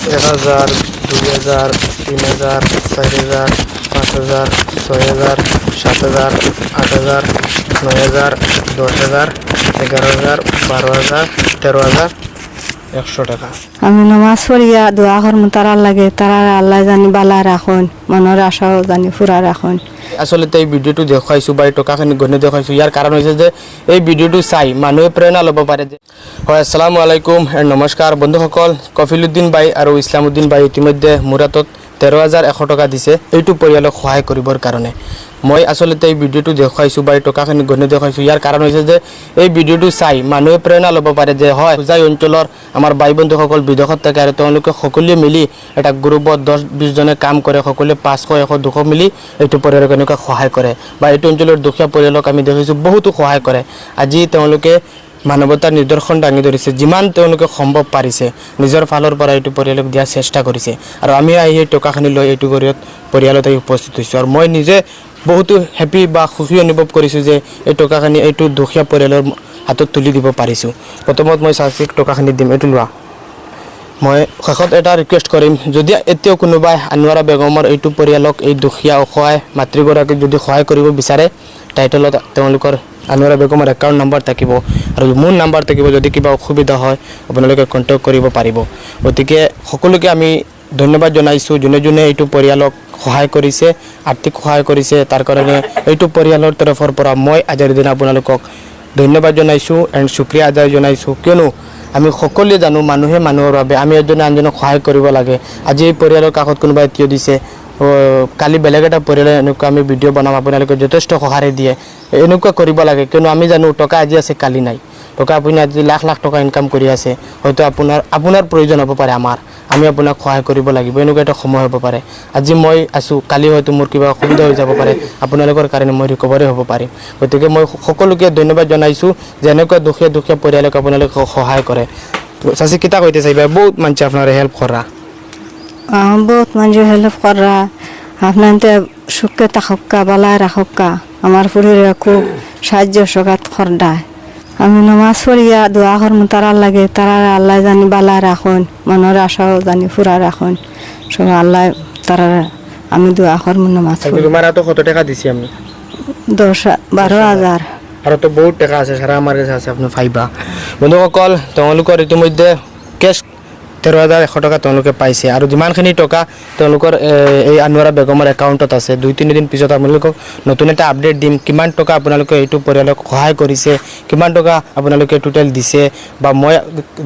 1000, 2000, 3000, 4000, 5000, 6000, 7000, 8000, 9000, 10000, 11000, 12000, 13000, 100 টাকা। আমি নামাজ পড়িয়া দোয়া করমু তারার লাগে, তারা আল্লাহ জানি বালা রাখুন, মনের আশাও জানি ফুরা রাখুন। আসলে এই ভিডিওটো দেখাইছোঁ বা এই টকাখিনি গণি দেখাইছোঁ, ইয়াৰ কাৰণ হৈছে যে এই ভিডিওটো চাই মানুহে প্ৰেৰণা ল'ব পাৰে। যে হয়, আসসালামু আলাইকুম এণ্ড নমস্কাৰ বন্ধুসকল। কফিলুদ্দিন বাই আৰু ইছলামুদ্দিন বাই ইতিমধ্যে মোৰ হাতত 13,100 টকা দিছে এইটো পৰিয়ালক সহায় কৰিবৰ কাৰণে। মই আচলতে এই ভিডিওটো দেখাইছোঁ বা এই টকাখিনি গণি দেখাইছোঁ, ইয়াৰ কাৰণ হৈছে যে এই ভিডিওটো চাই মানুহে প্ৰেৰণা ল'ব পাৰে যে হয়, হোজাই অঞ্চলৰ আমাৰ বাই বন্ধুসকল বিদেশত থাকে আৰু তেওঁলোকে সকলোৱে মিলি এটা গ্ৰুপত 10-20 জনে কাম কৰে, সকলোৱে 500, 100, 200 মিলি এইটো পৰিয়ালক এনেকুৱা সহায় কৰে বা এইটো অঞ্চলৰ দুখীয়া পৰিয়ালক আমি দেখিছোঁ বহুতো সহায় কৰে। আজি তেওঁলোকে মানৱতাৰ নিদৰ্শন দাঙি ধৰিছে, যিমান তেওঁলোকে সম্ভৱ পাৰিছে নিজৰ ফালৰ পৰা এইটো পৰিয়ালক দিয়াৰ চেষ্টা কৰিছে আৰু আমি আহি এই টকাখিনি লৈ এইটো পৰিয়ালত আহি উপস্থিত হৈছোঁ। আৰু মই নিজে বহুতো হেপী বা সুখী অনুভৱ কৰিছোঁ যে এই টকাখিনি এইটো দুখীয়া পৰিয়ালৰ হাতত তুলি দিব পাৰিছোঁ। প্ৰথমত মই চাচিক টকাখিনি দিম, এইটো লোৱা। মই শেষত এটা ৰিকুৱেষ্ট কৰিম, যদি এতিয়াও কোনোবাই আনোৱাৰা বেগমৰ এইটো পৰিয়ালক, এই দুখীয়া অসহায় মাতৃগৰাকীক যদি সহায় কৰিব বিচাৰে, টাইটেলত তেওঁলোকৰ আনোৱাৰা বেগমৰ একাউণ্ট নম্বৰ থাকিব আৰু মোৰ নম্বৰ থাকিব। যদি কিবা অসুবিধা হয় আপোনালোকে কণ্টেক্ট কৰিব পাৰিব। গতিকে সকলোকে আমি ধন্যবাদ জনাইছোঁ যোনে যোনে এইটো পৰিয়ালক সহায় কৰিছে, আৰ্থিক সহায় কৰিছে। তাৰ কাৰণে এইটো পৰিয়ালৰ তৰফৰ পৰা মই আজিৰ দিনা আপোনালোকক ধন্যবাদ জনাইছোঁ এণ্ড শুক্ৰিয়া আদায় জনাইছোঁ, কিয়নো আমি সকলোৱে জানো মানুহে মানুহৰ বাবে, আমি এজনে আনজনক সহায় কৰিব লাগে। আজি এই পৰিয়ালৰ কাষত কোনোবাই থিয় দিছে, কালি বেলেগ এটা পৰিয়ালে এনেকুৱা আমি ভিডিঅ' বনাম, আপোনালোকে যথেষ্ট সহায় দিয়ে। এনেকুৱা কৰিব লাগে, কিয়নো আমি জানো টকা আজি আছে কালি নাই। টকা আপুনি আজি লাখ লাখ টকা ইনকাম কৰি আছে, হয়তো আপোনাৰ প্ৰয়োজন হ'ব পাৰে, আমি আপোনাক সহায় কৰিব লাগিব, এনেকুৱা এটা সময় হ'ব পাৰে। আজি মই আছোঁ, কালি হয়তো মোৰ কিবা অসুবিধা হৈ যাব পাৰে, আপোনালোকৰ কাৰণে মই ৰিকভাৰী হ'ব পাৰিম। গতিকে মই সকলোকে ধন্যবাদ জনাইছোঁ যে এনেকুৱা দুখীয়া পৰিয়ালক আপোনালোকে সহায় কৰে। চাচি কিতা কইতে চাইবা, বহুত মানুষ আপনার হেল্প করা, বহুত মানুষ হেল্প করা, আপনার সুখে থাকা বালায় রাখা, আমার পরিবার খুব সাহায্য সগাত করডা। আমি নামাজ পড়িয়া দোয়া করমু তারার লাগে, তারা আল্লাহ জানি বালা রাখুন, মনের আশাও জানি ফুরা রাখুন। সব আল্লাহ তারা আমি দোয়া করমু নামাজ পড়ি। তোমার তো কত টাকা দিছি আমি? 12,000। আৰু তো বহুত টাকা আছে, সাৰা আমাৰ কাছে আছে, আপনি পাইবা। বন্ধুসকল, তেওঁলোকৰ ইতিমধ্যে কেছ 13,100 টকা তেওঁলোকে পাইছে আৰু যিমানখিনি টকা তেওঁলোকৰ এই আনোৱাৰা বেগমৰ একাউণ্টত আছে। 2-3 দিন পিছত আপোনালোকক নতুন এটা আপডেট দিম, কিমান টকা আপোনালোকে এইটো পৰিয়ালক সহায় কৰিছে, কিমান টকা আপোনালোকে টোটেল দিছে বা মই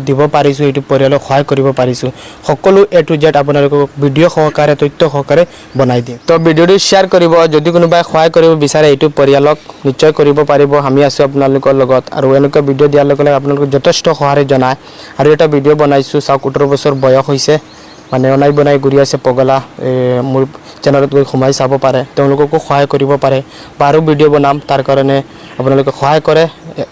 দিব পাৰিছোঁ, এইটো পৰিয়ালক সহায় কৰিব পাৰিছোঁ। সকলো A to Z আপোনালোকক ভিডিঅ' সহকাৰে, তথ্য সহকাৰে বনাই দিম। তো ভিডিঅ'টো শ্বেয়াৰ কৰিব, যদি কোনোবাই সহায় কৰিব বিচাৰে এইটো পৰিয়ালক নিশ্চয় কৰিব পাৰিব। আমি আছোঁ আপোনালোকৰ লগত আৰু এনেকুৱা ভিডিঅ' দিয়াৰ লগে লগে আপোনালোকক যথেষ্ট সহায় জনায়। আৰু এটা ভিডিঅ' বনাইছোঁ, চাওক 18 বছৰ বয়স হৈছে, মানে অনাই বনাই ঘূৰি আছে পগলা। মোৰ চেনেলত গৈ সোমাই চাব পাৰে, তেওঁলোককো সহায় কৰিব পাৰে বা আৰু ভিডিঅ' বনাম, তাৰ কাৰণে আপোনালোকে সহায় কৰে,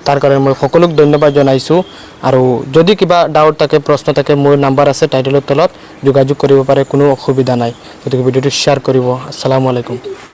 তাৰ কাৰণে মই সকলোক ধন্যবাদ জনাইছোঁ। আৰু যদি কিবা ডাউট থাকে, প্ৰশ্ন থাকে, মোৰ নাম্বাৰ আছে টাইটেলৰ তলত, যোগাযোগ কৰিব পাৰে, কোনো অসুবিধা নাই। গতিকে ভিডিঅ'টো শ্বেয়াৰ কৰিব। আসসালামু আলাইকুম।